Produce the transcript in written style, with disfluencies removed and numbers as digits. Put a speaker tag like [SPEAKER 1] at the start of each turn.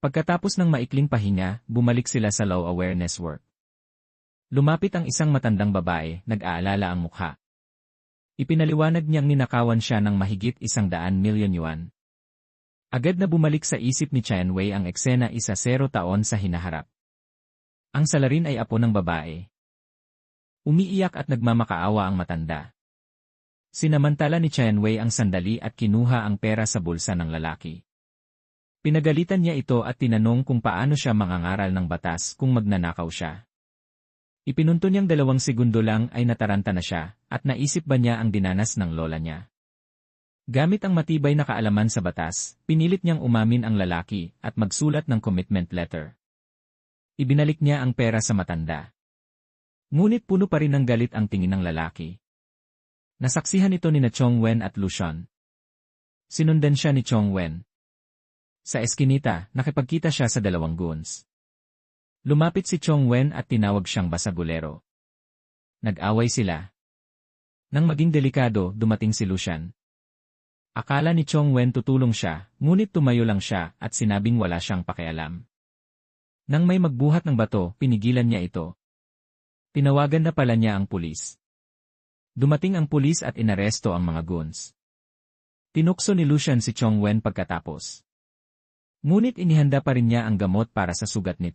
[SPEAKER 1] Pagkatapos ng maikling pahinga, bumalik sila sa law awareness work. Lumapit ang isang matandang babae, nag-aalala ang mukha. Ipinaliwanag niyang ninakawan siya ng mahigit 100 milyon yuan. Agad na bumalik sa isip ni Chen Wei ang eksena 10 taon sa hinaharap. Ang salarin ay apo ng babae. Umiiyak at nagmamakaawa ang matanda. Sinamantala ni Chen Wei ang sandali at kinuha ang pera sa bulsa ng lalaki. Pinagalitan niya ito at tinanong kung paano siya mangangaral ng batas kung magnanakaw siya. Ipinunto niyang 2 segundo lang ay nataranta na siya, at naisip ba niya ang dinanas ng lola niya. Gamit ang matibay na kaalaman sa batas, pinilit niyang umamin ang lalaki at magsulat ng commitment letter. Ibinalik niya ang pera sa matanda. Ngunit puno pa rin ng galit ang tingin ng lalaki. Nasaksihan ito ni Chong Wen at Lu Shun. Sinundan siya ni Chong Wen. Sa eskinita, nakipagkita siya sa 2 goons. Lumapit si Chong Wen at tinawag siyang basagulero. Nag-away sila. Nang maging delikado, dumating si Lu Shun. Akala ni Chong Wen tutulong siya, ngunit tumayo lang siya at sinabing wala siyang pakialam. Nang may magbuhat ng bato, pinigilan niya ito. Tinawagan na pala niya ang pulis. Dumating ang pulis at inaresto ang mga goons. Tinukso ni Lu Shun si Chong Wen pagkatapos. Ngunit inihanda pa rin niya ang gamot para sa sugat nito.